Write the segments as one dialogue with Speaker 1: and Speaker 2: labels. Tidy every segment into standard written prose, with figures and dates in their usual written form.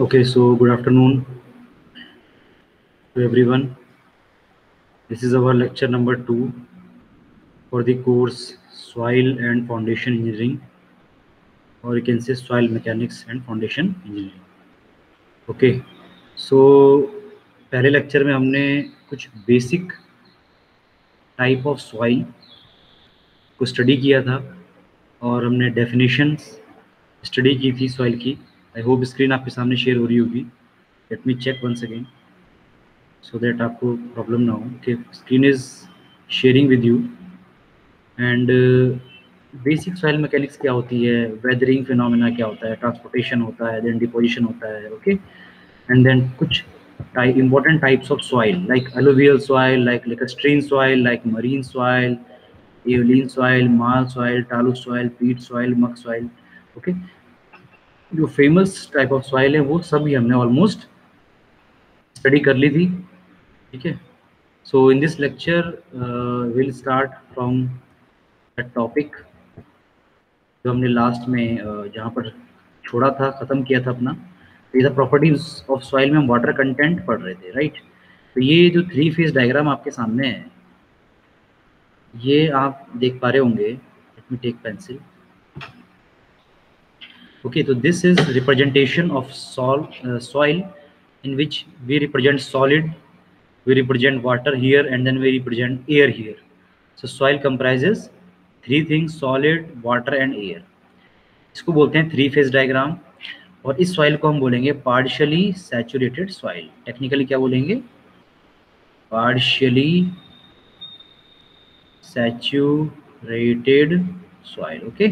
Speaker 1: Okay, so good afternoon to everyone. This is our lecture number 2 for the course Soil and Foundation Engineering, or you can say Soil Mechanics and Foundation Engineering. Okay, so पहले lecture में हमने कुछ basic type of soil को study किया था और हमने definitions study की थी सॉइल की. आई होप स्क्रीन आपके सामने शेयर हो रही होगी. Let me check once again so that आपको प्रॉब्लम ना हो. कि screen is sharing with you. And basic soil mechanics क्या होती है, वेदरिंग फिनोमेना क्या होता है, ट्रांसपोर्टेशन होता है, देन डिपोजिशन होता है. ओके, एंड देन कुछ important types of soil like alluvial soil, like lacustrine soil, like marine soil, eolene soil, marl soil, talus soil, peat soil, muck soil. Okay, जो famous type of soil है वो सभी हमने almost study कर ली थी. ठीक है, so in this lecture will start from the topic जो हमने लास्ट में जहाँ पर छोड़ा था, ख़त्म किया था अपना. ये द प्रॉपर्टीज ऑफ सॉइल में हम वाटर कंटेंट पढ़ रहे थे, राइट. तो ये जो 3 फेज डायग्राम आपके सामने है, ये आप देख पा रहे होंगे. Let me take pencil. Okay, तो this is representation of soil in which we represent solid, we represent water here, and then we represent air here. So soil comprises 3 things: solid, water and air. इसको बोलते हैं 3 phase diagram. और इस soil को हम बोलेंगे partially saturated soil. Technically क्या बोलेंगे? Partially saturated soil. ओके,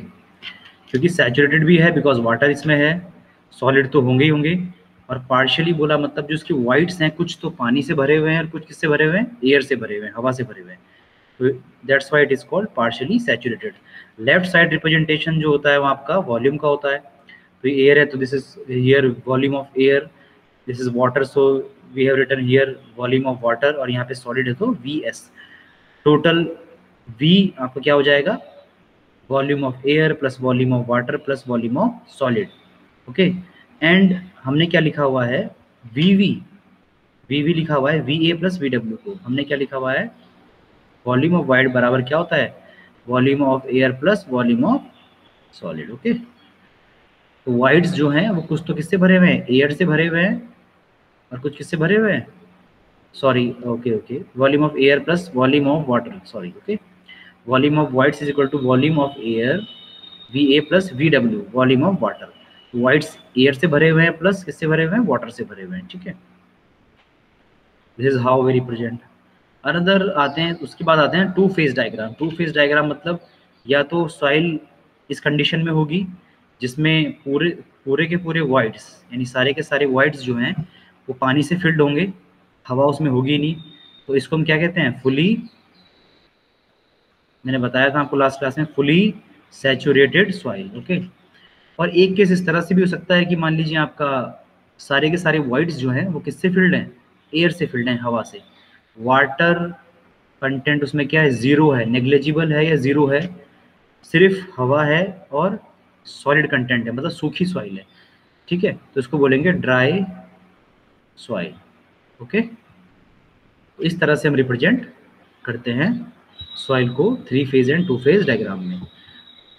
Speaker 1: क्योंकि सैचुरेटेड भी है बिकॉज वाटर इसमें है, सॉलिड तो होंगे ही होंगे. और पार्शियली बोला मतलब जो इसके वाइट्स हैं, कुछ तो पानी से भरे हुए हैं और कुछ किससे भरे हुए हैं? एयर से भरे हुए हैं, हवा से भरे हुए हैं. तो that's why it is called partially saturated. Left side representation जो होता है वो आपका वॉल्यूम का होता है. तो एयर है तो this is here volume of air, this is water, so we have written here volume of water. और यहाँ पे सॉलिड है तो VS. टोटल V आपको क्या हो जाएगा? Volume of air plus volume of water plus volume of solid. Okay, and हमने क्या लिखा हुआ है? VV लिखा हुआ है. VA प्लस VW को हमने क्या लिखा हुआ है? वॉल्यूम ऑफ वाइड बराबर क्या होता है? Volume of air plus volume of solid. Okay, तो वाइड्स जो हैं वो कुछ तो किससे भरे हुए हैं? एयर से भरे हुए हैं और कुछ किससे भरे हुए हैं? Sorry, okay, volume of air plus volume of water. Sorry, okay, volume of voids is equal to volume of air VA plus VW, volume of water. Voids air से भरे हुए हैं प्लस किससे भरे हुए हैं? वाटर से भरे हुए हैं. ठीक है, this is how we represent. Another आते हैं, उसके बाद आते हैं 2 फेज डायग्राम. 2 फेज डायग्राम मतलब या तो सॉइल इस कंडीशन में होगी जिसमें पूरे के पूरे वाइड्स, यानी सारे के सारे वाइड्स जो हैं वो पानी से फिल्ड होंगे, हवा उसमें होगी नहीं. तो इसको हम क्या कहते हैं? फुली, मैंने बताया था आपको लास्ट क्लास में, फुली सैचुरेटेड सॉइल. ओके, और एक केस इस तरह से भी हो सकता है कि मान लीजिए आपका सारे के सारे वाइड्स जो हैं वो किससे फिल्ड हैं? एयर से फिल्ड हैं, हवा से. वाटर कंटेंट उसमें क्या है? 0 है, नेग्लिजिबल है या 0 है. सिर्फ हवा है और सॉलिड कंटेंट है, मतलब सूखी सॉइल है. ठीक है, तो इसको बोलेंगे ड्राई सॉइल. ओके, इस तरह से हम रिप्रेजेंट करते हैं सॉइल को 3 फेज एंड 2 फेज डायग्राम में.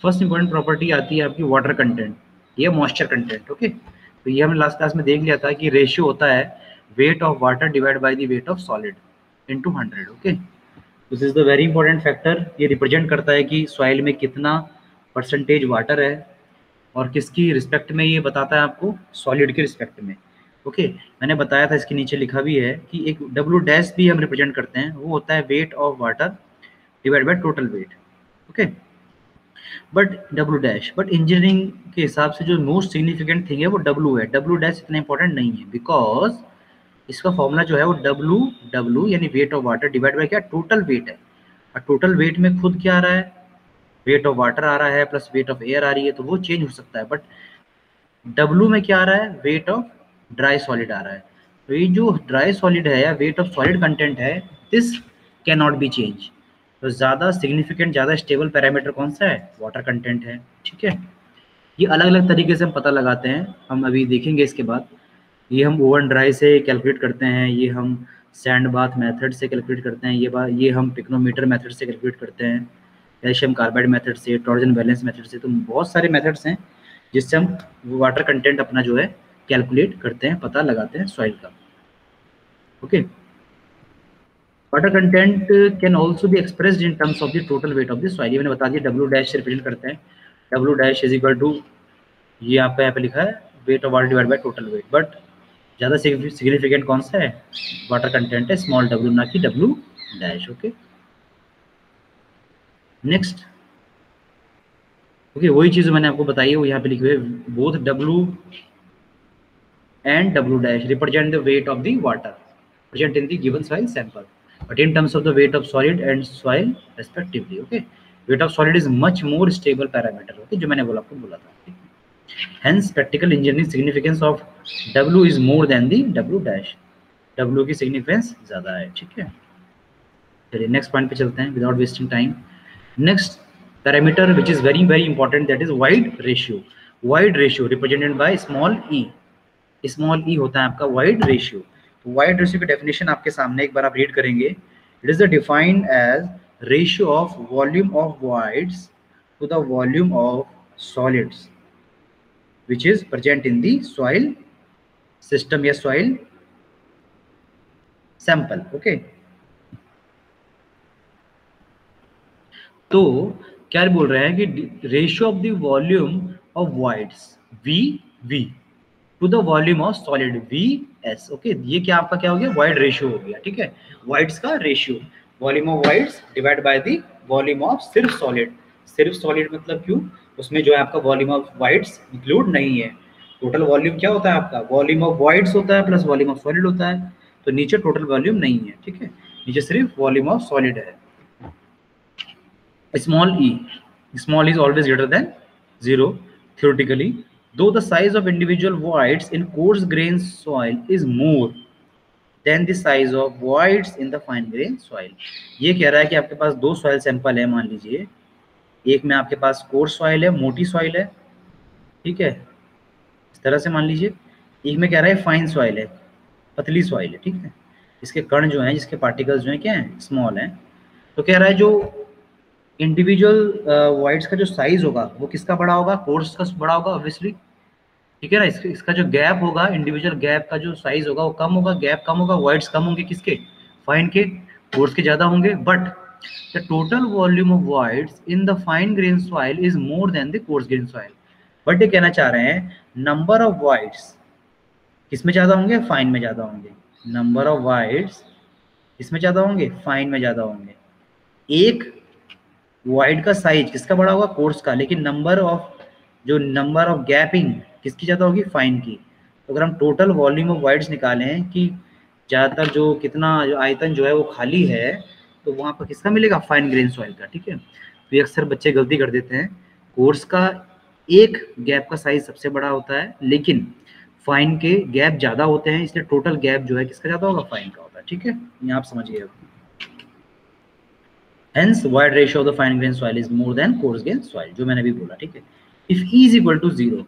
Speaker 1: फर्स्ट इंपॉर्टेंट प्रॉपर्टी आती है आपकी वाटर कंटेंट या मॉइस्चर कंटेंट. ओके, तो ये हमने लास्ट क्लास में देख लिया था कि रेशियो होता है weight of water divide by the weight of solid into 100. Okay, this is the very important factor. ये रिप्रेजेंट करता है कि सॉइल में कितना परसेंटेज वाटर है और किसकी रिस्पेक्ट में. ये बताता है आपको सॉलिड के रिस्पेक्ट में. ओके, मैंने बताया था, इसके नीचे लिखा भी है कि एक W' भी हम रिप्रेजेंट करते हैं, वो होता है weight of water divide by total wait. Okay, but engineering के हिसाब से जो मोस्ट सिग्निफिकेंट थिंग है वो W है. W' इतना इंपॉर्टेंट नहीं है बिकॉज इसका फॉर्मूला जो है वो W यानी wait of water divide bye क्या? टोटल वेट है. और टोटल वेट में खुद क्या आ रहा है? वेट ऑफ वाटर आ रहा है प्लस वेट ऑफ एयर आ रही है, तो वो चेंज हो सकता है. बट W में क्या आ रहा है? वेट ऑफ ड्राई सॉलिड आ रहा है. तो ये जो ड्राई सॉलिड है या वेट ऑफ सॉलिड कंटेंट है, this can not be change. तो ज़्यादा सिग्निफिकेंट, ज़्यादा स्टेबल पैरामीटर कौन सा है? वाटर कंटेंट है. ठीक है, ये अलग अलग तरीके से हम पता लगाते हैं, हम अभी देखेंगे इसके बाद. ये हम ओवन ड्राई से कैलकुलेट करते हैं, ये हम सैंड बाथ मेथड से कैलकुलेट करते हैं, ये हम पिक्नोमीटर मेथड से कैलकुलेट करते हैं, कैल्शियम कार्बाइड मेथड से, टॉर्जन बैलेंस मेथड से। तो बहुत सारे मेथड्स हैं जिससे हम वाटर कंटेंट अपना जो है कैलकुलेट करते हैं, पता लगाते हैं सॉइल का। Okay, water content can also be expressed in terms of the total weight of the soil. ये मैंने बता दिया, डब्ल्यू डैश से रिप्रेजेंट करते हैं। W dash is equal to, ये आपका यहाँ पे लिखा है weight of water divide by total weight, but ज़्यादा सिग्निफिकेंट कौन सा है, वाटर कंटेंट है, स्मॉल डब्ल्यू ना कि W dash. Okay, next. Okay, वही चीज़ मैंने आपको बताई है, वो यहाँ पे लिखी हुई है, both W and W dash represent the weight of the water present in the given soil sample, but in terms of the weight of solid and soil respectively. Okay, weight of solid is much more stable parameter. Okay, जो मैंने बोला आपको बोला था। Hence practical engineering significance of W is more than the W dash. W की significance ज़्यादा है। ठीक है, चलिए नेक्स्ट पॉइंट पे चलते हैं without wasting time. Next parameter which is very important, that is void ratio. Void ratio represented by small e. Small e होता है आपका वाइड रेशियो। तो वाइड रेशियो की डेफिनेशन आपके सामने एक बार आप रीड करेंगे। It is the defined as ratio of volume of voids to the volume of solids which is present in the soil system या सॉइल सैंपल। ओके, तो क्या बोल रहे हैं कि ratio of the volume of voids V to the volume of solid V S. Okay, ये क्या आपका क्या हो गया, वाइड रेशियो हो गया। ठीक है, वाइड्स का ratio, volume of voids divide by the volume of सिर्फ सॉलिड। सिर्फ सॉलिड मतलब क्यों, उसमें जो है आपका वॉल्यूम ऑफ वाइड्स इंक्लूड नहीं है। टोटल वॉल्यूम क्या होता है आपका, वॉल्यूम ऑफ वाइड्स होता है प्लस वॉल्यूम ऑफ सॉलिड होता है। तो नीचे टोटल वॉल्यूम नहीं है। ठीक है, नीचे सिर्फ वॉल्यूम ऑफ सॉलिड है। Small is always greater than 0 theoretically, though the size of individual voids in coarse grained soil is more than the size of voids in the fine grained soil। ये कह रहा है कि आपके पास दो soil sample है, मान लीजिए एक में आपके पास कोर्स सॉइल है, मोटी सॉइल है, ठीक है, इस तरह से मान लीजिए। एक में कह रहा है फाइन सॉइल है, पतली सॉइल है। ठीक है, इसके कण जो हैं, जिसके पार्टिकल्स जो हैं क्या हैं, स्मॉल हैं। तो कह रहा है जो इंडिविजुअल वाइड्स का जो साइज होगा वो किसका बड़ा होगा, कोर्स का बड़ा होगा ऑब्वियसली। ठीक है ना, इसका जो गैप होगा, इंडिविजुअल गैप का जो साइज होगा वो कम होगा, गैप कम होगा, वाइड्स कम होंगे किसके, फाइन के, कोर्स के ज्यादा होंगे। But the total volume of wides in the fine grain soil is more than the coarse grain soil. But ये कहना चाह रहे हैं नंबर ऑफ वाइड्स किसमें ज्यादा होंगे, फाइन में ज्यादा होंगे। नंबर ऑफ वाइड्स किसमें ज्यादा होंगे, फाइन में ज्यादा होंगे। एक वाइड का साइज किसका बड़ा होगा, कोर्स का, लेकिन नंबर ऑफ गैपिंग किसकी ज़्यादा होगी, फाइन की। तो अगर हम टोटल वॉल्यूम ऑफ वाइड्स निकालें कि ज़्यादातर जो कितना जो आयतन जो है वो खाली है, तो वहाँ पर किसका मिलेगा, फाइन ग्रेन सॉइल का। ठीक है, तो ये अक्सर बच्चे गलती कर देते हैं, कोर्स का एक गैप का साइज सबसे बड़ा होता है, लेकिन फाइन के गैप ज़्यादा होते हैं, इसलिए टोटल गैप जो है किसका ज़्यादा होगा, फाइन का होता है। ठीक है, ये आप समझिए। Hence, wide ratio of the fine grained soil is more than coarse grained soil, जो मैंने भी बोला। ठीक है, if E is equal to 0,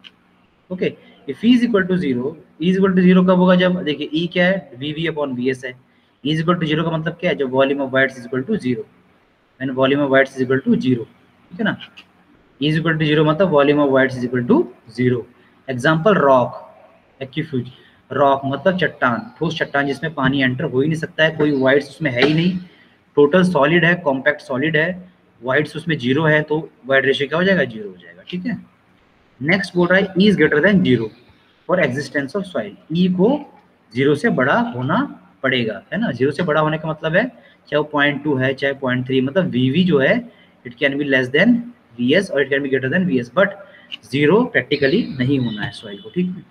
Speaker 1: okay, if E is equal to 0, E is equal to 0 कब होगा, जब देखिए E क्या है, VV upon VS है। E is equal to 0 का मतलब क्या है, जब volume of whites is equal to 0, when volume of whites is equal to 0, ठीक है ना। E is equal to 0 मतलब volume of whites is equal to 0। Example rock, एक्यूफ्यूज, rock मतलब चट्टान, ठोस चट्टान जिसमें पानी एंटर हो ही नहीं सकता है, कोई वाइड्स उसमें है ही नहीं, टोटल सॉलिड है, कॉम्पैक्ट सॉलिड है, वाइड्स उसमें 0 है, तो वाइड रेशियो क्या हो जाएगा, 0 हो जाएगा। ठीक है, नेक्स्ट बोल रहा है e is greater than 0 for existence of soil. E को 0 से बड़ा होना पड़ेगा, है ना। 0 से बड़ा होने का मतलब है चाहे वो 0.2 है चाहे 0.3, मतलब वीवी जो है it can be less than VS or it can be greater than VS, but 0 practically नहीं होना है सॉइल को। ठीक है,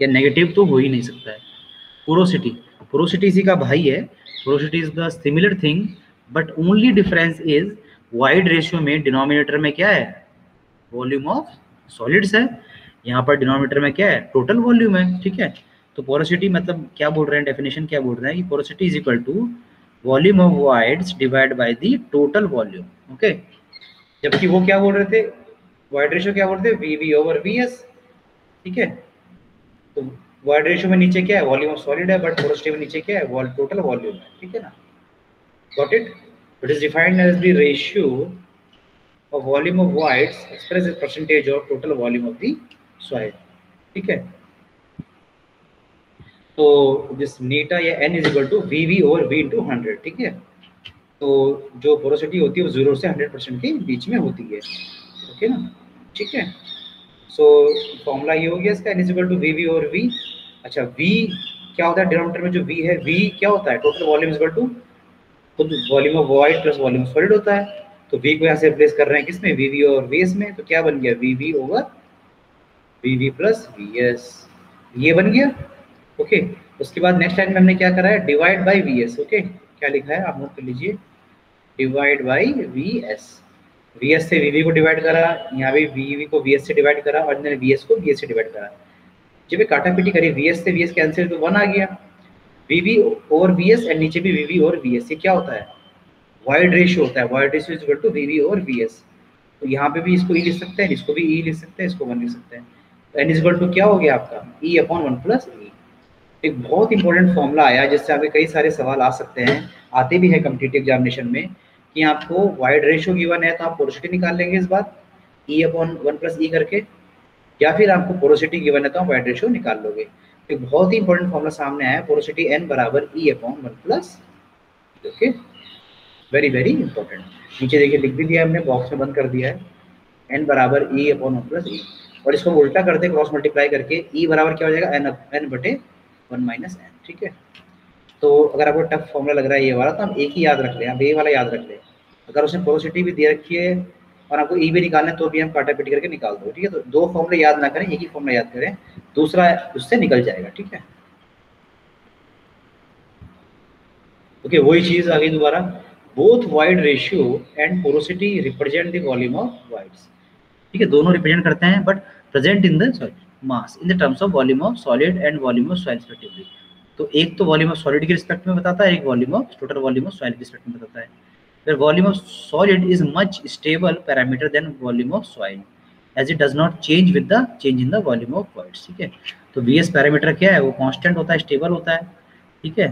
Speaker 1: या नेगेटिव तो हो ही नहीं सकता है। पोरोसिटी, पोरोसिटी इसी का भाई है, porosity is the similar thing, but only difference is void ratio में डिनोमिनेटर में क्या है, वॉल्यूम ऑफ सॉलिड्स है, यहाँ पर डिनोमिनेटर में क्या है, टोटल वॉल्यूम है। ठीक है, तो पोरोसिटी मतलब क्या बोल रहे हैं, डेफिनेशन क्या बोल रहे हैं कि porosity is equal to volume of voids divide by the total volume. Okay, जबकि वो क्या बोल रहे थे, वाइड रेशियो क्या बोल रहे थे, वीवी ओवर वीएस। ठीक है, तो वॉइड रेशियो में नीचे क्या है, वॉल्यूम ऑफ सॉलिड है, बट पोरोसिटी में नीचे क्या है, टोटल वॉल्यूम है, ठीक है ना। Got it. It is defined as the ratio of volume of voids express as percentage of total volume of the soil, ठीक है। तो दिस नीटा या n is equal to V over V into 100, ठीक है। तो जो पोरोसिटी होती है वो 0 से 100% के बीच में होती है, ओके ना, ठीक है। सो फॉर्मूला ये हो गया इसका, n is equal to V over V. अच्छा v क्या होता है, डिनोमिनेटर में जो v है, v क्या होता है, total volume is equal to volume of void plus volume of solid होता है। तो v को यहाँ से रिप्लेस कर रहे हैं किसमें, वी और vs में, तो क्या बन गया, V over V plus vs, ये बन गया, ओके। उसके बाद नेक्स्ट लाइन में हमने क्या करा है, डिवाइड बाय vs, ओके। क्या लिखा है आप नोट कर लीजिए, डिवाइड बाय vs। vs से vv को डिवाइड करा, यहाँ भी vv को vs से डिवाइड करा, और मैंने vs को vs से डिवाइड करा। जब ये काटा पीटी करी, vs से vs कैंसिल तो 1 आ गया, vv ओवर vs, एंड नीचे भी vv ओवर vs। ये क्या होता है, वाइड रेशियो होता है, void ratio is equal to vv over vs। तो यहाँ पे भी इसको e लिख सकते हैं, इसको भी e लिख सकते हैं, इसको 1 लिख सकते हैं। तो n इज इक्वल टू क्या हो गया आपका, e अपॉन 1 प्लस e। एक बहुत इंपॉर्टेंट फॉर्मूला आया जिससे आपके कई सारे सवाल आ सकते हैं, आते भी है कॉम्पिटिटिव एग्जामिनेशन में, कि आपको वाइड रेशियो गिवन है तो आप पोरोसिटी निकाल लेंगे इस बार e अपॉन 1 प्लस e करके, या फिर आपको पोरोसिटी गिवन है तो आप वाइड रेशियो निकाल लोगे। एक बहुत ही इंपॉर्टेंट फॉर्मूला सामने आया है, पोरोसिटी n बराबर e upon 1 plus, okay, very very important. नीचे देखिए लिख भी दिया हमने, बॉक्स में बंद कर दिया है, n बराबर e अपॉन 1 प्लस e। और इसको उल्टा करते क्रॉस मल्टीप्लाई करके, e बराबर क्या हो जाएगा, n बटे 1 माइनस n, ठीक है। तो अगर आपको टफ फॉर्मूला लग रहा है ये वाला, तो हम एक ही याद रख लें, आप ये वाला याद रख लें। अगर उसमें पोरोसिटी भी दे रखी है और आपको ई भी निकालना है तो भी हम काटा पीटी करके निकाल दो, ठीक है। तो दो फॉर्मूले याद ना करें, एक ही फॉर्मूला याद करें, दूसरा उससे निकल जाएगा, ठीक है। ओके, वही चीज आ गई दोबारा, both void ratio and porosity represent the volume of voids, ठीक है। दोनों रिप्रेजेंट करते हैं, but present in the mass in the terms of volume of solid and volume of soil respectively. तो एक तो वॉल्यूम ऑफ सॉलिड के respect में बताता है, एक volume of total volume of soil के रिस्पेक्ट में बताता है। फिर volume of solid is much stable parameter than volume of soil as it does not change with the change in the volume of voids, ठीक है। तो VS parameter क्या है, वो कांस्टेंट होता है, स्टेबल होता है, ठीक है।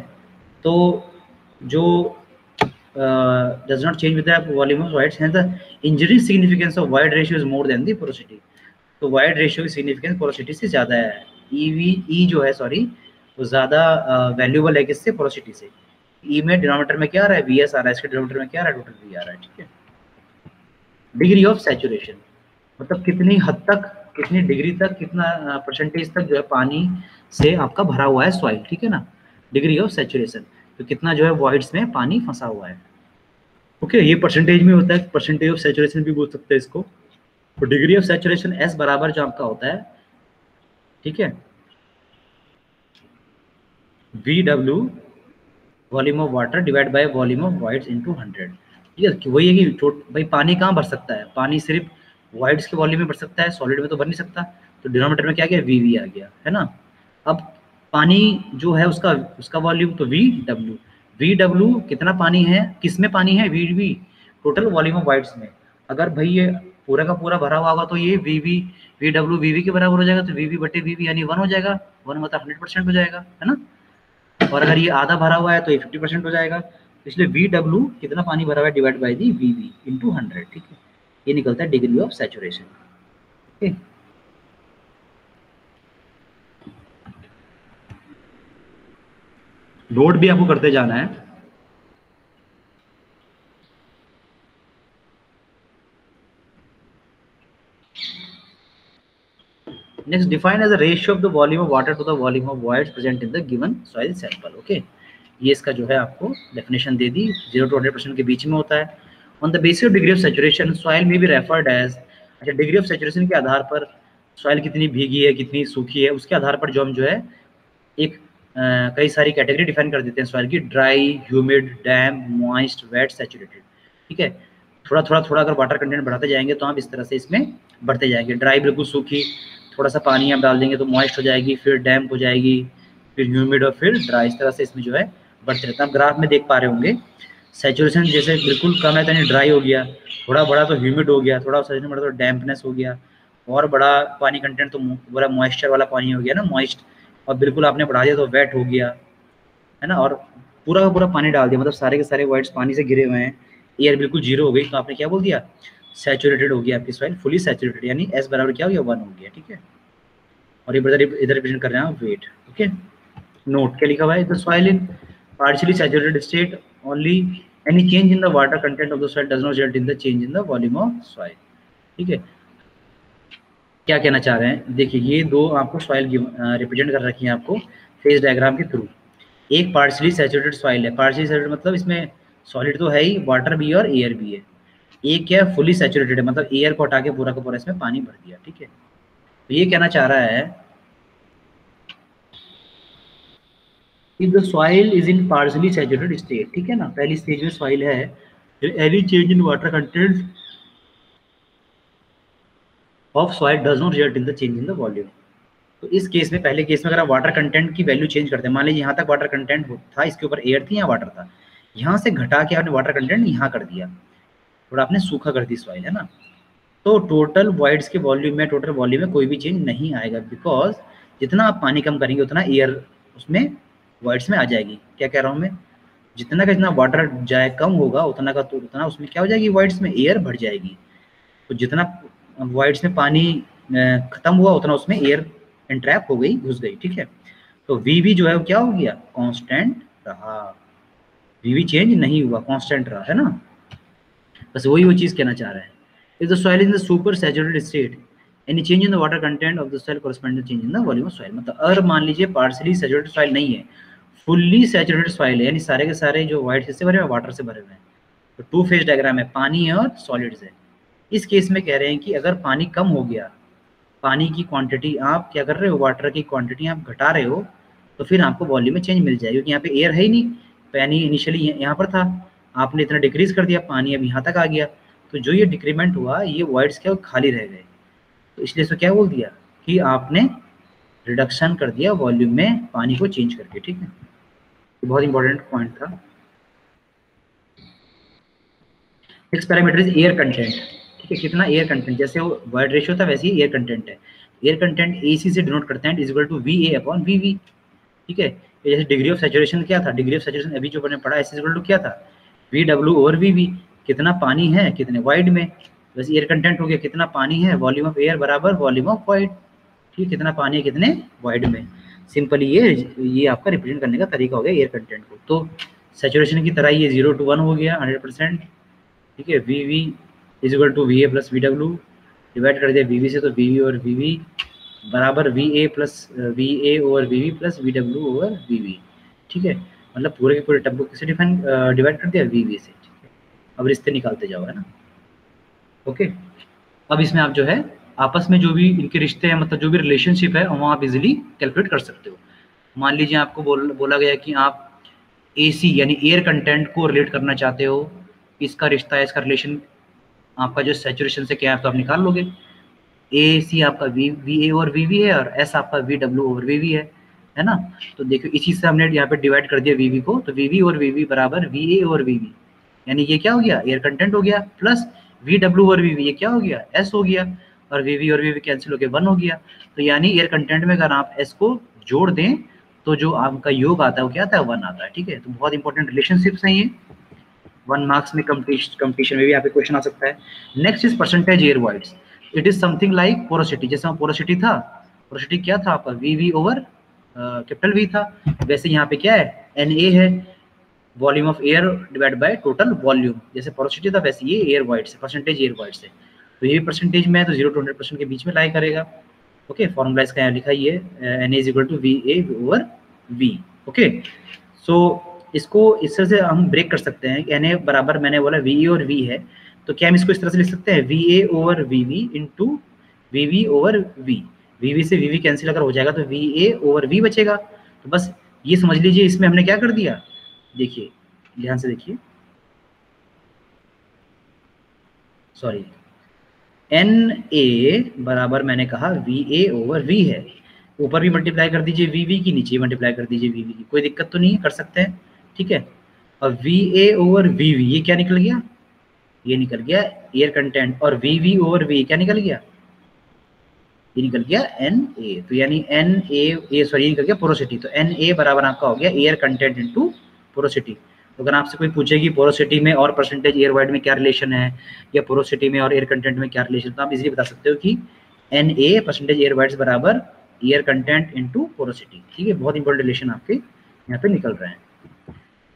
Speaker 1: तो जो does not change with the volume of voids, hence the engineering significance of wide ratio is more than the porosity। तो वाइड रेशियो की सिग्निफिकेंस पोरोसिटी से ज़्यादा है, ई जो है सॉरी वो ज़्यादा वैल्यूबल है किससे, पोरोसिटी से। ई में डिनोमिनेटर में क्या आ रहा है, वी एस आ रहा है, इसके डिनोमिनेटर में क्या आ रहा है, टोटल वी आ रहा है, ठीक है। डिग्री ऑफ सैचुरेशन मतलब कितनी हद तक, कितनी डिग्री तक, कितना परसेंटेज तक जो है पानी से आपका भरा हुआ है सॉइल, ठीक है ना। डिग्री ऑफ सैचुरेशन तो कितना जो है वॉइड्स में पानी फंसा हुआ है, ओके। ये परसेंटेज में होता है, परसेंटेज ऑफ सैचुरेशन भी बोल सकते हैं इसको। तो डिग्री ऑफ सैचुरेशन एस बराबर जो आपका होता है, ठीक है, V W volume of water divide by volume of wides into 100, ठीक है। वही है कि भाई पानी कहाँ भर सकता है, पानी सिर्फ वाइड्स के वॉल्यूम में भर सकता है, सॉलिड में तो भर नहीं सकता। तो डिनोमिनेटर में क्या गया, वी आ गया, है ना। अब पानी जो है उसका वॉल्यूम तो वी डब्ल्यू कितना पानी है, किस में पानी है, V total volume of voids में। अगर भाई ये पूरा का पूरा भरा हुआ होगा तो ये वी डब्ल्यू वी के बराबर हो जाएगा, तो वी बटे वी यानी 1 हो जाएगा, 1 मतलब 100% हो जाएगा, है ना। और अगर ये आधा भरा हुआ है तो ये 50% हो जाएगा। इसलिए वी डब्ल्यू कितना पानी भरा हुआ है divide by the V into 100, ठीक है। ये निकलता है डिग्री ऑफ सैचुरेशन, ठीक है। लोड भी आपको करते जाना है। Next, define as a ratio of the volume of water to the volume of voids present in the given soil sample, okay। ये इसका जो है आपको डेफिनेशन दे दी, 0 to 100% के बीच में होता है। On the basis of degree of saturation soil में भी रेफर्ड एज, अच्छा डिग्री ऑफ सैचुरेशन के आधार पर सॉइल कितनी भीगी है, कितनी सूखी है, उसके आधार पर जो हम जो है एक कई सारी कैटेगरी डिफाइन कर देते हैं सॉइल की, dry, humid, damp, moist, wet, saturated, ठीक है। थोड़ा अगर वाटर कंटेंट बढ़ाते जाएंगे तो आप इस तरह से इसमें बढ़ते जाएंगे। ड्राई बिल्कुल सूखी, थोड़ा सा पानी आप डाल देंगे तो मॉइस्ट हो जाएगी, फिर डैम्प हो जाएगी, फिर ह्यूमिड और फिर ड्राई, इस तरह से इसमें जो है बढ़ते रहता है। आप ग्राफ में देख पा रहे होंगे सैचुरेशन जैसे बिल्कुल कम है तो ड्राई हो गया, थोड़ा बड़ा तो ह्यूमिड हो गया, थोड़ा सैचुरेशन बढ़ा तो डैम्पनेस हो गया, और बड़ा पानी कंटेंट तो पूरा मॉइस्चर वाला पानी हो गया ना, मॉइस्ट, और बिल्कुल आपने बढ़ा दिया तो वेट हो गया, है ना, और पूरा का पूरा पानी डाल दिया, मतलब सारे के सारे वाइट्स पानी से घिरे हुए हैं, एयर बिल्कुल जीरो हो गई, तो आपने क्या बोल दिया, सैचुरेटेड हो गया आपकी सॉइल, फुली सैचुरेटेड, यानी एस बराबर क्या हो गया, 1 हो गया, ठीक है। और इधर रिप्रेजेंट कर रहे हैं आप वेट, ओके। नोट क्या लिखा हुआ है, the soil in partially saturated state only any change in the water content of the soil does not result in the change in the volume of soil, ठीक है। क्या कहना चाह रहे हैं, देखिए ये दो आपको सॉइल रिप्रेजेंट कर रखी है आपको फेज डायग्राम के थ्रू। एक पार्शियली सैचुरेटेड सॉइल है, पार्शियली सैचुरेटेड मतलब इसमें सॉलिड तो है ही, वाटर भी है और एयर भी है। एक क्या है, फुली सैचुरेटेड है, मतलब एयर को हटा के पूरा का पूरा इसमें पानी भर दिया, ठीक है। तो ये कहना चाह रहा है if the soil is in partially saturated state, ठीक है ना, पहली स्टेज में सॉइल है, any change in water content of soil does not result in the change in the volume। तो इस केस में, पहले केस में अगर आप वाटर कंटेंट की वैल्यू चेंज करते हैं, मान लीजिए यहाँ तक वाटर कंटेंट था, इसके ऊपर एयर थी या वाटर था, यहाँ से घटा के आपने वाटर कंटेंट यहाँ कर दिया, थोड़ा आपने सूखा कर दी सॉइल, है ना, तो टोटल वॉइड्स के वॉल्यूम में, टोटल वॉल्यूम में कोई भी चेंज नहीं आएगा, बिकॉज जितना आप पानी कम करेंगे उतना एयर उसमें वॉइड्स में आ जाएगी। क्या कह रहा हूँ मैं, जितना का जितना वाटर जाए कम होगा उतना का तो उतना उसमें क्या हो जाएगी, वॉइड्स में एयर बढ़ जाएगी। तो जितना वॉइड्स में पानी खत्म हुआ उतना उसमें एयर एंट्रैप हो गई, घुस गई, ठीक है। तो वी जो है वो क्या हो गया, कांस्टेंट रहा, वी चेंज नहीं हुआ, कांस्टेंट रहा, है ना। बस वही वो चीज कहना चाह रहा है। If the soil is in the super saturated state any change in the water content of the soil corresponding to change in the volume of soil, मतलब अगर मान लीजिए पार्शियली सैचुरेटेड सॉइल नहीं है, फुल्ली सैचुरेटेड सॉइल है, यानी सारे के सारे जो व्हाइट हिस्से भरे हुए हैं वाटर से भरे हुए हैं, तो टू फेज डायग्राम है, पानी है और सॉलिड्स है। इस केस में कह रहे हैं कि अगर पानी कम हो गया, पानी की क्वांटिटी आप क्या कर रहे हो, वाटर की क्वांटिटी आप घटा रहे हो, तो फिर आपको वॉल्यूम में चेंज मिल जाएगा, क्योंकि यहाँ पे एयर है ही नहीं, पानी इनिशियली यहाँ पर था, आपने इतना डिक्रीज कर दिया, पानी अब यहाँ तक आ गया, तो जो ये डिक्रीमेंट हुआ, ये वॉइड्स क्या खाली रह गए, तो इसलिए इसको क्या बोल दिया कि आपने रिडक्शन कर दिया वॉल्यूम में पानी को चेंज करके, ठीक है। ये बहुत इंपॉर्टेंट पॉइंट था। Next parameter is air content, ठीक है, कितना एयर कंटेंट, जैसे वो वॉइड रेशियो था वैसे ही एयर कंटेंट है। एयर कंटेंट AC से डिनोट करते हैं, is equal to VA upon VV, ठीक है। जैसे डिग्री ऑफ सैचुरेशन क्या था, डिग्री ऑफ सैचुरेशन अभी जो मैंने पढ़ा, इज इक्वल टू क्या था, VW ओवर VV, कितना पानी है कितने वाइड में, वैसे एयर कंटेंट हो गया कितना पानी है, वॉल्यूम ऑफ एयर बराबर वॉल्यूम ऑफ वाइड, ठीक, कितना पानी है कितने वाइड में। सिंपली ये आपका रिप्रेजेंट करने का तरीका हो गया एयर कंटेंट को। तो सैचुरेशन की तरह ये 0 to 1 हो गया 100%, ठीक है। VV is equal to VA plus VW, divide कर दिया VV से, तो VV और VV बराबर VA plus VA over VV plus VW over VV, ठीक है। मतलब पूरे के पूरे टब को किसे डिवाइड कर दिया, VV से, ठीक है। अब रिश्ते निकालते जाओ, है ना, ओके। अब इसमें आप जो है आपस में जो भी इनके रिश्ते हैं, मतलब जो भी रिलेशनशिप है, वहाँ आप इजिली कैलकुलेट कर सकते हो। मान लीजिए आपको बोला गया कि आप AC यानी एयर कंटेंट को रिलेट करना चाहते हो, इसका रिश्ता है, इसका रिलेशन आपका जो सैचुरेशन से क्या है, तो आप निकाल लोगे। AC आपका VA और VV है, और S आपका VW ओवर VV है ना। तो देखो इसी से हमने यहाँ पे डिवाइड कर दिया VV को, तो VV और VV बराबर VA और VV, यानी ये क्या हो गया, एयर कंटेंट हो गया, प्लस VW और VV ये क्या हो गया, S हो गया, और VV और VV कैंसिल होकर 1 हो गया। तो यानी एयर कंटेंट में अगर आप S को जोड़ दें तो जो आपका योग आता है वो क्या आता है, 1 आता है, ठीक है। तो बहुत इंपॉर्टेंट रिलेशनशिप्स हैं ये, 1 मार्क्स में कंपटीशन में भी आपके क्वेश्चन आ सकता है। Next is percentage air voids, it is something like porosity, जैसे पोरोसिटी था, पोरोसिटी क्या था आपका, VV ओवर कैपिटल V था, वैसे यहाँ पे क्या है, NA है, volume of air divide by total volume, जैसे पोरोसिटी था वैसे ये एयर वॉइड्स है, परसेंटेज एयर वॉइड्स है। तो ये परसेंटेज में है तो 0 to 100% के बीच में लाई करेगा, ओके। फॉर्मूला इसका यहाँ लिखा ही है, NA is equal to VA over V, okay. So इसको इस तरह से हम ब्रेक कर सकते हैं, NA बराबर मैंने बोला VA और V है, तो क्या हम इसको इस तरह से लिख सकते हैं, VA over VV into VV over V, VV से VV कैंसिल अगर हो जाएगा तो VA ओवर V बचेगा। तो बस ये समझ लीजिए इसमें हमने क्या कर दिया, देखिए ध्यान से देखिए, सॉरी, NA बराबर मैंने कहा VA ओवर V है, ऊपर भी मल्टीप्लाई कर दीजिए VV की, नीचे मल्टीप्लाई कर दीजिए VV की, कोई दिक्कत तो नहीं है, कर सकते हैं, ठीक है। और VA ओवर VV ये क्या निकल गया, ये निकल गया एयर कंटेंट, और VV ओवर V क्या निकल गया, ये निकल गया Na, तो यानी Na सॉरी निकल गया पोरोसिटी, तो Na बराबर आपका हो गया एयर कंटेंट इनटू पोरोसिटी। तो अगर आपसे कोई पूछे कि पोरोसिटी में और परसेंटेज एयर वाइड में क्या रिलेशन है, या पोरोसिटी में और एयर कंटेंट में क्या रिलेशन, तो आप इजीली बता सकते हो कि Na परसेंटेज एयर वाइड्स बराबर एयर कंटेंट इनटू पोरोसिटी। ठीक है, बहुत इंपॉर्टेंट रिलेशन आपके यहाँ पे निकल रहे हैं।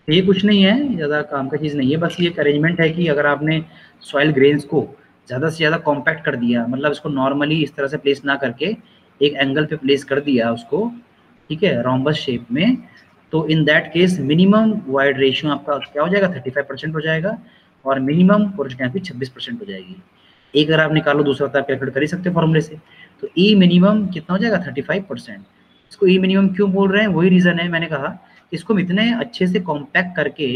Speaker 1: तो ये कुछ नहीं है, ज़्यादा काम का चीज़ नहीं है, बस ये एक अरेंजमेंट है कि अगर आपने सॉइल ग्रेन्स को ज़्यादा से ज़्यादा कॉम्पैक्ट कर दिया, मतलब इसको नॉर्मली इस तरह से प्लेस ना करके एक एंगल पे प्लेस कर दिया उसको, ठीक है, रोम्बस शेप में, तो in that case minimum void ratio आपका क्या हो जाएगा, 35% हो जाएगा, और मिनिमम पोरोसिटी आपकी 26% हो जाएगी। एक अगर आप निकालो, दूसरा तो आप कैलकुलेट कर ही सकते हो फॉर्मूले से। तो ई मिनिमम कितना हो जाएगा, 35%। इसको ई मिनिमम क्यों बोल रहे हैं, वही रीज़न है, मैंने कहा इसको हम इतने अच्छे से कॉम्पैक्ट करके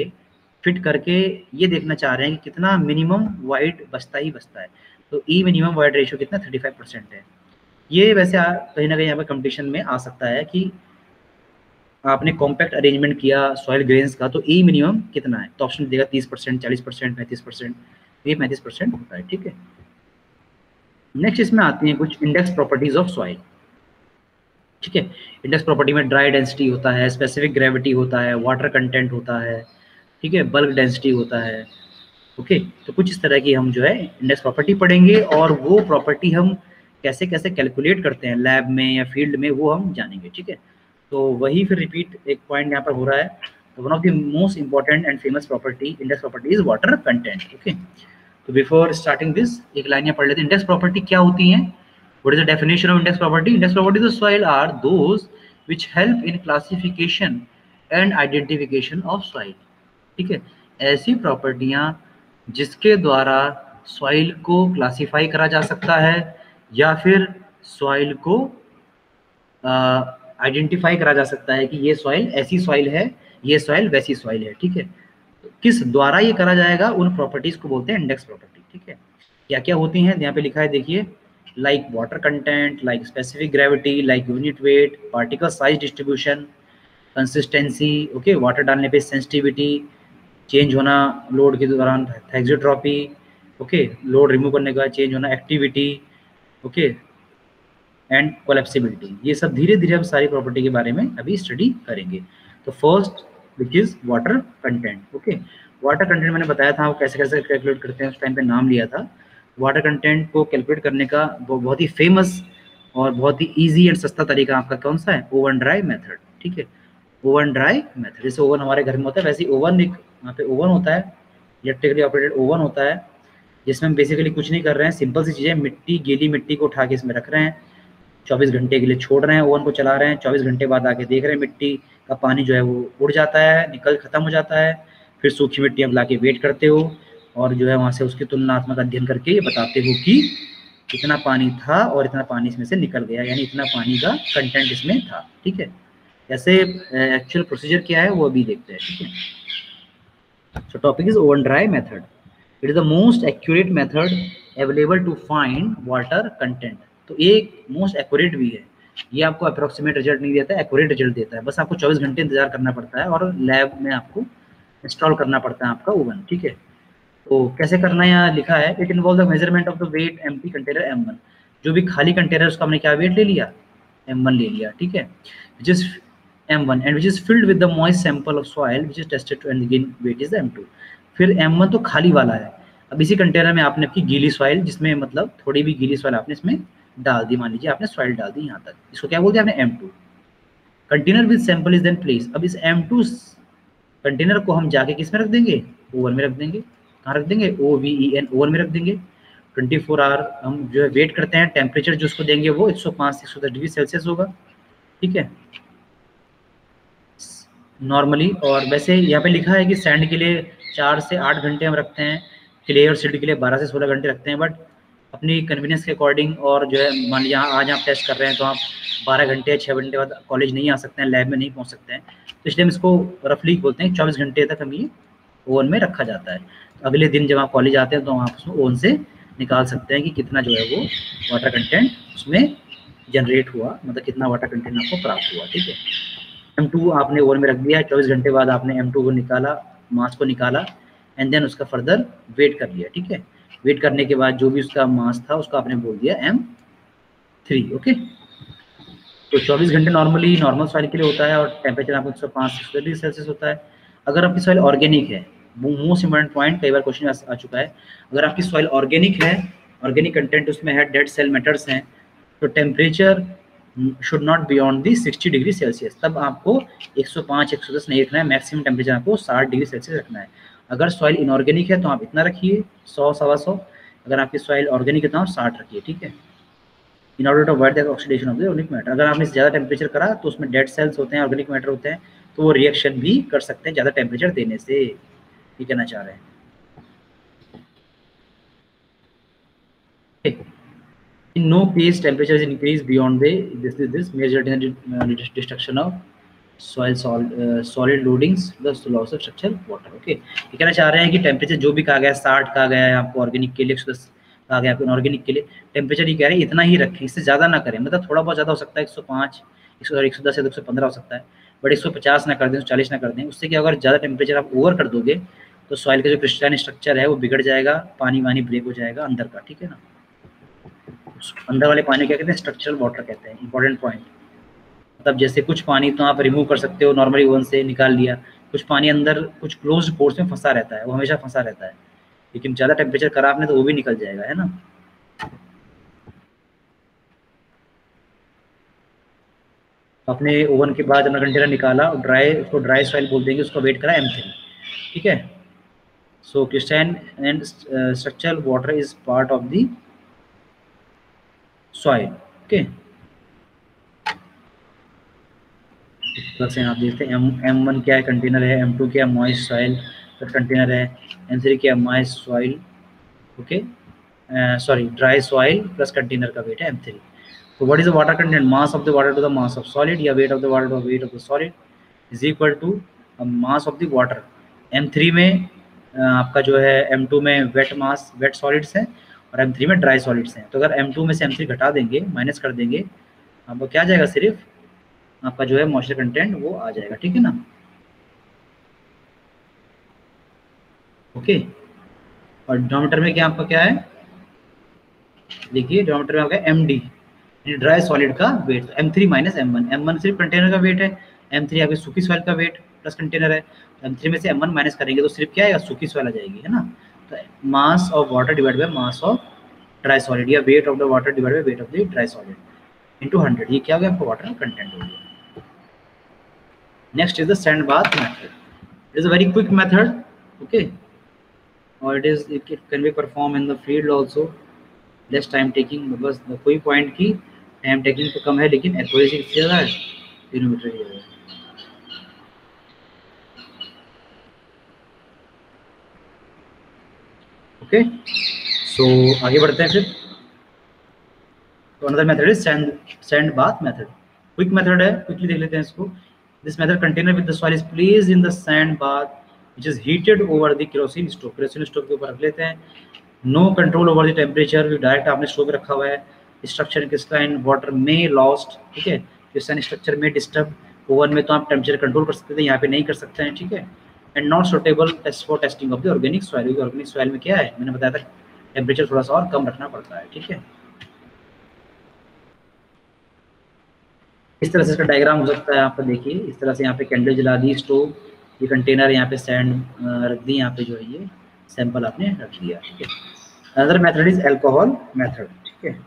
Speaker 1: फिट करके ये देखना चाह रहे हैं कि कितना मिनिमम वाइड बचता ही बचता है। तो ई मिनिमम वाइड रेशियो कितना, 35% है। ये वैसे कहीं ना कहीं यहाँ पे कंपटीशन में आ सकता है कि आपने कॉम्पैक्ट अरेंजमेंट किया सॉइल ग्रेन्स का, तो ई मिनिमम कितना है, तो ऑप्शन देगा 30%, 40%, 35%, ये 35% होता है। ठीक है, नेक्स्ट इसमें आती हैं कुछ इंडेक्स प्रॉपर्टीज ऑफ सॉइल। ठीक है, इंडेक्स प्रॉपर्टी में ड्राई डेंसिटी होता है, स्पेसिफिक ग्रेविटी होता है, वाटर कंटेंट होता है, ठीक है, बल्क डेंसिटी होता है। ओके, तो कुछ इस तरह की हम जो है इंडेक्स प्रॉपर्टी पढ़ेंगे, और वो प्रॉपर्टी हम कैसे कैसे कैलकुलेट करते हैं लैब में या फील्ड में, वो हम जानेंगे। ठीक है, तो वही फिर रिपीट एक पॉइंट यहाँ पर हो रहा है। तो one of the most important and famous property index property is water content. Okay, तो बिफोर स्टार्टिंग दिस एक लाइन यहाँ पढ़ लेते हैं, इंडेक्स प्रॉपर्टी क्या होती है। What is the definition of index property? Index properties of soil are those which help in classification and identification of soil. ठीक है, ऐसी प्रॉपर्टियां जिसके द्वारा सॉइल को क्लासिफाई करा जा सकता है या फिर सॉइल को आइडेंटिफाई करा जा सकता है कि ये सॉइल ऐसी सॉइल है, ये सॉइल वैसी सॉइल है। ठीक है, किस द्वारा ये करा जाएगा, उन प्रॉपर्टीज को बोलते हैं इंडेक्स प्रॉपर्टी। ठीक है, क्या क्या होती हैं यहाँ पे लिखा है, देखिए, like water content, like specific gravity, like unit weight, particle size distribution, consistency, okay, water डालने पे sensitivity, change होना लोड के दौरान थैक्सोट्रॉपी, ओके, लोड रिमूव करने का चेंज होना एक्टिविटी, ओके, एंड कोलैप्सिबिलिटी। ये सब धीरे धीरे हम सारी प्रॉपर्टी के बारे में अभी स्टडी करेंगे। तो first which is water content. Okay, water content मैंने बताया था वो कैसे कैसे कैलकुलेट करते हैं, उस टाइम पे नाम लिया था। वाटर कंटेंट को कैलकुलेट करने का बहुत ही फेमस और बहुत ही इजी एंड सस्ता तरीका आपका कौन सा है, ओवन ड्राई मेथड। ठीक है, ओवन ड्राई मेथड, जैसे ओवन हमारे घर में होता है वैसे ओवन एक वहाँ पे ओवन होता है, इलेक्ट्रिकली ऑपरेटेड ओवन होता है, जिसमें हम बेसिकली कुछ नहीं कर रहे हैं, सिंपल सी चीज़ें, मिट्टी, गीली मिट्टी को उठा के इसमें रख रहे हैं, 24 घंटे के लिए छोड़ रहे हैं, ओवन को चला रहे हैं, 24 घंटे बाद आके देख रहे हैं मिट्टी का पानी जो है वो उड़ जाता है, निकल खत्म हो जाता है, फिर सूखी मिट्टी आप ला के वेट करते हो और जो है वहाँ से उसकी तुलनात्मक अध्ययन करके ये बताते हो कि इतना पानी था और इतना पानी इसमें से निकल गया, यानी इतना पानी का कंटेंट इसमें था। ठीक है, ऐसे एक्चुअल प्रोसीजर क्या है वो अभी देखते हैं। ठीक है, so topic is oven dry method. It is the most accurate method available to find water content. तो एक मोस्ट एक्यूरेट भी है, ये आपको अप्रोक्सीमेट रिजल्ट नहीं देता है, एक्यूरेट रिजल्ट देता है। बस आपको 24 घंटे इंतजार करना पड़ता है और लैब में आपको इंस्टॉल करना पड़ता है आपका ओवन। ठीक है, तो कैसे करना है यहाँ लिखा है, it involve the measurement of the weight empty container M1। जो भी खाली कंटेनर उसका हमने क्या वेट ले लिया, M1 ले लिया। ठीक है, which is M1 and which is filled with the moist sample of soil which is tested to and again weight is M2। फिर M1 तो खाली वाला है, अब इसी कंटेनर में आपने आपकी गीली सॉइल, जिसमें मतलब थोड़ी भी गीली सॉइल आपने इसमें डाल दी, मान लीजिए आपने सॉइल डाल दी यहाँ तक, इसको क्या बोलते हैं आपने M2। Container with sample is then place. अब इस M2 कंटेनर को हम जाके किस में रख देंगे, ओवन में रख देंगे। कहाँ रख देंगे, OVEN, ओवन में रख देंगे। 24 आवर हम जो है वेट करते हैं, टेम्परेचर जो उसको देंगे वो 105 से 110 डिग्री सेल्सियस होगा। ठीक है, नॉर्मली। और वैसे यहाँ पे लिखा है कि सैंड के लिए 4 से 8 घंटे हम रखते हैं, क्ले और सिल्ट के लिए 12 से 16 घंटे रखते हैं, बट अपनी कन्वीनियंस के अकॉर्डिंग, और जो है मान लीजिए आज आप टेस्ट कर रहे हैं तो आप 12 घंटे या 6 घंटे बाद कॉलेज नहीं आ सकते हैं, लैब में नहीं पहुँच सकते हैं, तो इसलिए हम इसको रफली बोलते हैं 24 घंटे तक हम ये ओवन में रखा जाता है। तो अगले दिन जब आप कॉलेज आते हैं तो आप उसमें ओवन से निकाल सकते हैं कि कितना जो है वो वाटर कंटेंट उसमें जनरेट हुआ, मतलब कितना वाटर कंटेंट आपको प्राप्त हुआ। ठीक है, M2 आपने ओवन में रख दिया, 24 घंटे बाद आपने M2 को निकाला, मास को निकाला, एंड देन उसका फर्दर वेट कर लिया। ठीक है, वेट करने के बाद जो भी उसका मास था उसका आपने बोल दिया M, 3। ओके, तो 24 घंटे नॉर्मली नॉर्मल सॉइल के लिए होता है और टेम्परेचर आपको 105 से डिग्री सेल्सियस होता है। अगर आपकी सॉइल ऑर्गेनिक है, मोस्ट इंपॉर्टेंट पॉइंट, कई बार क्वेश्चन आ चुका है, अगर आपकी सॉइल ऑर्गेनिक है, ऑर्गेनिक कंटेंट उसमें है, डेड सेल मैटर्स हैं, तो temperature should not beyond the 60 degree Celsius. तब आपको 105 110 नहीं रखना है, मैक्सिमम टेम्परेचर आपको 60 डिग्री सेल्सियस रखना है। अगर सॉइल इनऑर्गेनिक है तो आप इतना रखिए, 100 सवा 100। अगर आपकी सॉइल ऑर्गेनिक है तो आप 60 रखिए, ठीक है। In order to avoid the oxidation of the organic matter. अगर आपने ज़्यादा टेम्परेचर करा तो उसमें डेड सेल्स होते हैं, ऑर्गेनिक मैटर होते हैं, तो वो रिएक्शन भी कर सकते हैं ज़्यादा टेम्परेचर देने से, ये कहना चाह रहे हैं। In no case temperature is increased beyond this measured in the destruction of solid loadings, thus the loss of structural water. Okay, ये कहना चाह रहे हैं कि टेम्परेचर जो भी कहा गया है, 60 कहा गया है आपको ऑर्गेनिक के लिए, 110 कहा गया आपको इनऑर्गेनिक के लिए, टेम्परेचर ये कह रहे हैं इतना ही रखें, इससे ज़्यादा ना करें। मतलब थोड़ा बहुत ज़्यादा हो सकता है, 105 110 या 115 हो सकता है, बट 150 ना कर दें, 140 ना कर दें। उससे क्या, अगर ज़्यादा टेम्परेचर आप ओवर कर दोगे तो सॉइल का जो क्रिस्टलाइन स्ट्रक्चर है वो बिगड़ जाएगा, पानी वानी ब्रेक हो जाएगा अंदर का, ठीक है ना। अंदर वाले पानी क्या कहते हैं, स्ट्रक्चरल वाटर कहते हैं। इंपॉर्टेंट पॉइंट, मतलब जैसे कुछ पानी तो आप रिमूव कर सकते हो नॉर्मली, ओवन से निकाल लिया, कुछ पानी अंदर कुछ क्लोज्ड पोर्स में फंसा रहता है, वो हमेशा फंसा रहता है, लेकिन ज़्यादा टेम्परेचर करा आपने तो वो भी निकल जाएगा, है ना। अपने ओवन के बाद अपना कंटेनर निकाला, ड्राई, उसको ड्राई सॉइल बोल देंगे, उसका वेट करा M3, ठीक है। So crystalline and structural water is part of the soil. Okay, से आप देखते हैं M1 क्या है, कंटेनर है, M2 क्या है, मॉइस्ट सॉइल का कंटेनर है, M3 क्या है, moist soil, okay, sorry dry soil plus container का वेट है M3। तो what is the water content, mass of the water to the mass of solid, या weight of the water to the weight of the solid is equal to mass of the water. M3 में आपका जो है, M2 में weight mass, wait solids हैं, और M3 में dry solids हैं। तो अगर M2 में से M3 घटा देंगे, माइनस कर देंगे, आपको क्या आ जाएगा, सिर्फ आपका जो है मॉइस्चर कंटेंट वो आ जाएगा, ठीक है ना। ओके, और डिनोमिनेटर में क्या आपका क्या है, देखिए डिनोमिनेटर में आपका MD, ड्राई सॉलिड का weight, M3 minus M1। M1 सिर्फ कंटेनर का वेट है, M3 आपकी सूखी सॉइल का वेट प्लस कंटेनर है। M3 में से M1 माइनस करेंगे तो सिर्फ क्या आएगा, सूखी सॉइल आ जाएगी, है ना। तो mass of water divide by mass of dry solid, या weight of the water divide by weight of the dry solid into 100, ये क्या हो गया आपका वाटर कंटेंट हो गया। Next is the sand bath method. It is a very quick method, okay, or it can be performed in the field also, less time taking, बस कोई point की टाइम टेकिंग तो कम है, लेकिन एक्यूरेसी कितनी ज़्यादा है, 3 मीटर की ज़्यादा है। ओके, सो आगे बढ़ते हैं फिर। तो another method is sand bath method, quick method है, क्विकली देख लेते हैं इसको। This method container with the soil is placed in the sand bath which is heated over the kerosene stove, kerosene stove के ऊपर रख लेते हैं। No control over the temperature, direct आपने स्टोव पे रखा हुआ है। स्ट्रक्चर क्रिस्टलाइन वाटर में लॉस्ट, ठीक है, क्रिस्टलाइन स्ट्रक्चर में डिस्टर्ब। ओवन में तो आप टेम्परेचर कंट्रोल कर सकते थे, यहाँ पे नहीं कर सकते हैं, ठीक है। And not suitable test for testing of the organic soil, organic soil में क्या है, मैंने बताया था टेम्परेचर थोड़ा सा और कम रखना पड़ता है, ठीक है। इस तरह से इसका डायग्राम हो सकता है आपका, देखिए इस तरह से यहाँ पे कैंडल जला दी, स्टोव, ये कंटेनर यहाँ पे सैंड रख दी, यहाँ पे जो है ये सैंपल आपने रख दिया, ठीक है। Another method is alcohol method, ठीक है।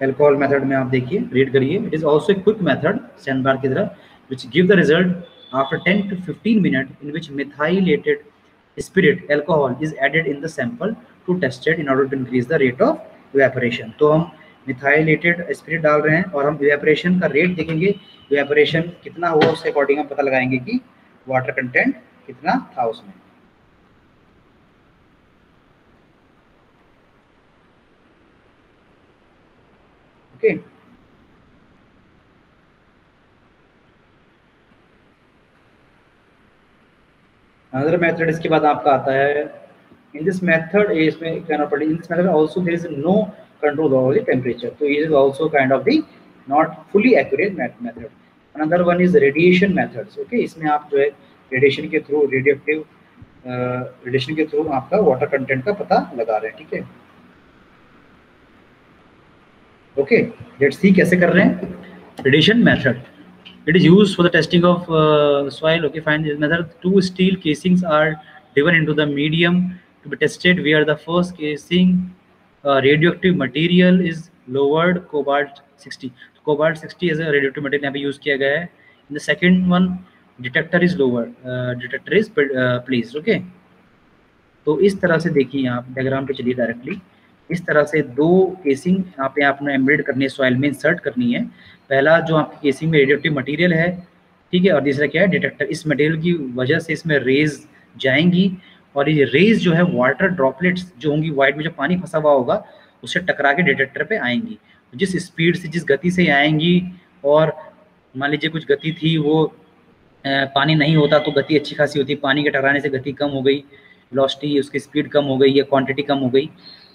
Speaker 1: अल्कोहल मेथड में आप देखिए, रीड करिए। It is also a quick method sand bath की तरह, which give the result after 10 to 15 minute in which methylated spirit alcohol is added in the sample to test it in order to increase the rate of evaporation। तो हम methylated spirit डाल रहे हैं और हम evaporation का rate देखेंगे, evaporation कितना हुआ उसके अकॉर्डिंग हम पता लगाएंगे कि वाटर कंटेंट कितना था उसमें। ओके, अनदर मेथड इसके बाद आपका आता है, इन दिस मेथड इसमें कहना पड़ेगा, in this method also there is no control over the temperature. So it is also kind of the not fully accurate method. Another one is radiation methods. Okay, इसमें आप जो है रेडिएशन के through radiative radiation के through आपका water content का पता लगा रहे हैं, ठीक है। ओके, लेट्स सी कैसे कर रहे हैं। Radiation method, it is used for the testing of soil. Okay, find this method. Two steel casings are driven into the medium to be tested, where the first casing radioactive material is lowered cobalt 60. So cobalt 60 as a radioactive material यहाँ पे use किया गया है. In the second one, detector is lowered. Detector is placed. Okay. तो इस तरह से देखिए, आप डायग्राम पे चलिए डायरेक्टली। इस तरह से दो केसिंग यहाँ पे आपने एम्बेड करनी है, सॉइल में इंसर्ट करनी है। पहला जो आपकी केसिंग में रेडियोएक्टिव मटेरियल है, ठीक है, और दूसरा क्या है, डिटेक्टर। इस मटेरियल की वजह से इसमें रेज जाएंगी और ये रेज जो है वाटर ड्रॉपलेट्स जो होंगी वाइट में जो पानी फंसा हुआ होगा उससे टकरा के डिटेक्टर पे आएंगी। जिस स्पीड से जिस गति से आएंगी, और मान लीजिए कुछ गति थी, वो पानी नहीं होता तो गति अच्छी खासी होती, पानी के टकराने से गति कम हो गई, वेलोसिटी उसकी स्पीड कम हो गई या क्वांटिटी कम हो गई।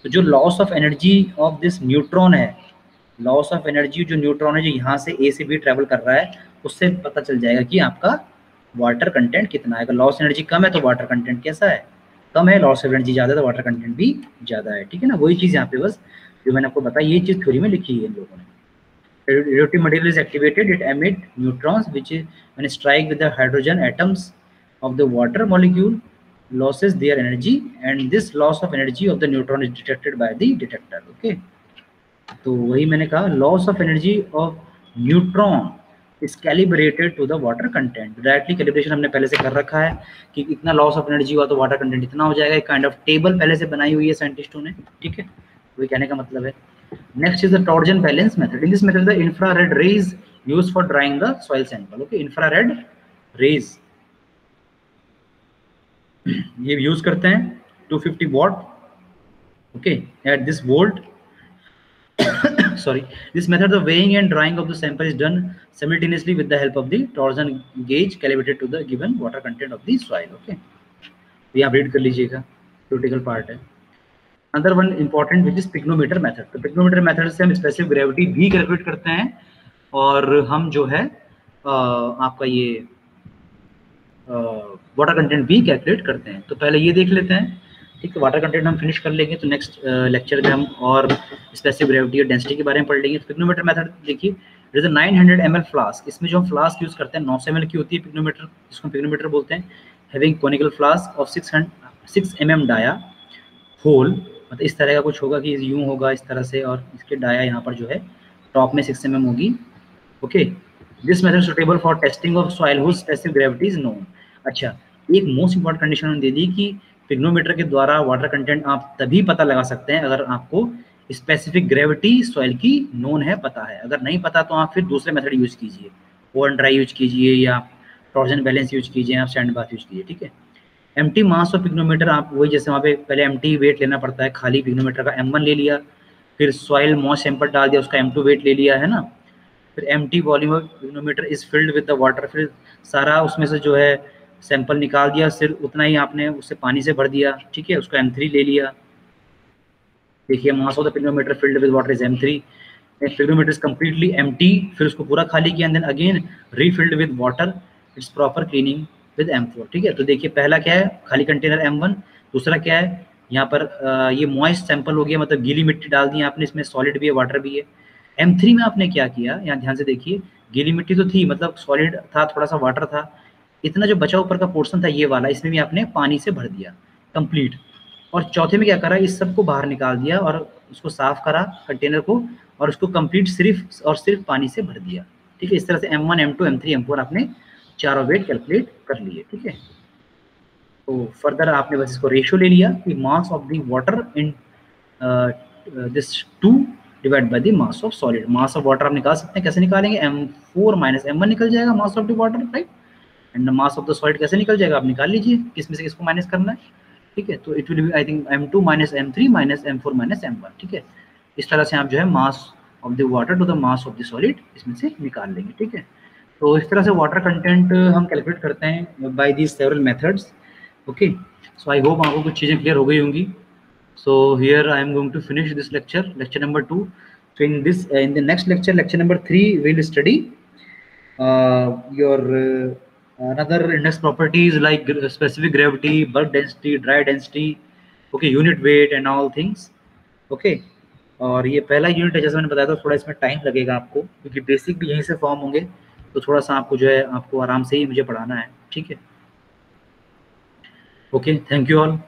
Speaker 1: तो जो loss of energy of this neutron है, लॉस ऑफ एनर्जी जो न्यूट्रॉन है जो यहाँ से ए से बी ट्रेवल कर रहा है, उससे पता चल जाएगा कि आपका वाटर कंटेंट कितना है। अगर लॉस एनर्जी कम है तो वाटर कंटेंट कैसा है, कम है। लॉस ऑफ एनर्जी ज़्यादा है तो वाटर कंटेंट भी ज़्यादा है, ठीक है ना। वही चीज़ यहाँ पे बस जो मैंने आपको बताया, ये चीज़ थ्योरी में लिखी है इन लोगों ने। Radioactive material is activated, it emit neutrons which is when strike with the hydrogen atoms of the water molecule losses their energy, and this loss of energy of the neutron is detected by the detector. Okay, तो वही मैंने कहा, loss of energy of neutron is calibrated to the water content. Directly calibration हमने पहले से कर रखा है कि इतना लॉस ऑफ एनर्जी हुआ तो वाटर कंटेंट इतना हो जाएगा। एक काइंड ऑफ टेबल पहले से बनाई हुई है साइंटिस्टों ने, ठीक है, वही कहने का मतलब है। Next is the torsion balance method. In this method, the infrared rays used for drying the soil sample. Okay, infrared rays ये यूज करते हैं 250 watt. Okay, at this volt. Sorry, this method of weighing and drying of the sample is done simultaneously with the help of the torsion gauge calibrated to the given water content of the soil. Okay, ये आप read कर लीजिएगा, theoretical part है। Another one important which is pycnometer method. तो pycnometer method से हम specific gravity भी calculate करते हैं और हम जो है आपका ये वाटर कंटेंट भी कैलकुलेट करते हैं। तो पहले ये देख लेते हैं, ठीक है। वाटर कंटेंट हम फिनिश कर लेंगे तो नेक्स्ट लेक्चर में हम और स्पेसिफिक ग्रेविटी और डेंसिटी के बारे में पढ़ लेंगे। तो पिग्नोमीटर मेथड देखिए, इट इज 900 ml फ्लास्क। इसमें जो हम फ्लास्क यूज करते हैं 900 ml की होती है पिग्नोमीटर, जिसको पिग्नोमीटर बोलते हैं। Having conical flask of 6 mm dia hole, मतलब इस तरह का कुछ होगा कि यूं होगा इस तरह से, और इसके डाया यहाँ पर जो है टॉप में 6 mm होगी। Okay, this method suitable for testing of soil whose specific gravity is known. अच्छा, एक मोस्ट इंपॉर्टेंट कंडीशन उन्होंने दे दी कि पिग्नोमीटर के द्वारा वाटर कंटेंट आप तभी पता लगा सकते हैं अगर आपको स्पेसिफिक ग्रेविटी सॉइल की नोन है, पता है। अगर नहीं पता तो आप फिर दूसरे मेथड यूज कीजिए, ओवन ड्राई यूज कीजिए या टॉर्जन बैलेंस यूज कीजिए, आप सैंड बाथ यूज कीजिए, ठीक है। एम्प्टी मास ऑफ पिग्नोमीटर, आप वही जैसे वहाँ पे पहले एम्प्टी वेट लेना पड़ता है, खाली पिग्नोमीटर का M1 ले लिया, फिर सॉइल मॉइस्ट सैंपल डाल दिया, उसका M2 वेट ले लिया है ना, फिर empty volume of pycnometer is filled with the water, फिर सारा उसमें से जो है सैंपल निकाल दिया, सिर्फ उतना ही आपने उससे पानी से भर दिया, ठीक है, उसका M3 ले लिया। देखिए, mass of the pycnometer filled with water is M3, pycnometer is completely empty, फिर उसको पूरा खाली किया, and then again refilled with water, it's proper cleaning with M4, ठीक है। तो देखिए, पहला क्या है, खाली कंटेनर M1, दूसरा क्या है यहाँ पर ये मॉइस्ट सैंपल हो गया, मतलब गीली मिट्टी डाल दी आपने, इसमें सॉलिड भी है, वाटर भी है। M3 में आपने क्या किया, यहाँ ध्यान से देखिए, गीली मिट्टी तो थी, मतलब सॉलिड था, थोड़ा सा वाटर था, इतना जो बचा ऊपर का पोर्शन था ये वाला, इसमें भी आपने पानी से भर दिया कंप्लीट। और चौथे में क्या करा, इस सबको बाहर निकाल दिया और उसको साफ करा कंटेनर को, और उसको कंप्लीट सिर्फ और सिर्फ पानी से भर दिया, ठीक है। इस तरह से M1, M2, M3, M4 आपने चारों वेट कैलकुलेट कर लिए, ठीक है। तो फर्दर आपने बस इसको रेशियो ले लिया कि मास of the water in this 2 divide by the mass of solid. Mass of water आप निकाल सकते हैं, कैसे निकालेंगे, M4 माइनस M1 निकल जाएगा मास of the water, right. And mass of the solid कैसे निकल जाएगा, आप निकाल लीजिए किस में से किसको माइनस करना है, ठीक है। तो it will be I think M2 minus M3 minus M4 minus M1, ठीक है। इस तरह से आप जो है mass of the water to the mass of the solid इसमें से निकाल लेंगे, ठीक है। तो इस तरह से वाटर कंटेंट हम कैलकुलेट करते हैं by these several methods. Okay, so I hope आपको कुछ चीज़ें क्लियर हो गई होंगी। So here I am going to finish this lecture, lecture number 2. So in this in the next lecture, lecture number 3, we'll study your another index properties like specific gravity, bulk density, dry density, okay, unit weight and all things. Okay, और ये पहला unit है, जैसे मैंने बताया था थोड़ा इसमें टाइम लगेगा आपको, क्योंकि बेसिक भी यहीं से फॉर्म होंगे, तो थोड़ा सा आपको जो है आपको आराम से ही मुझे पढ़ाना है, ठीक है। Okay, thank you all.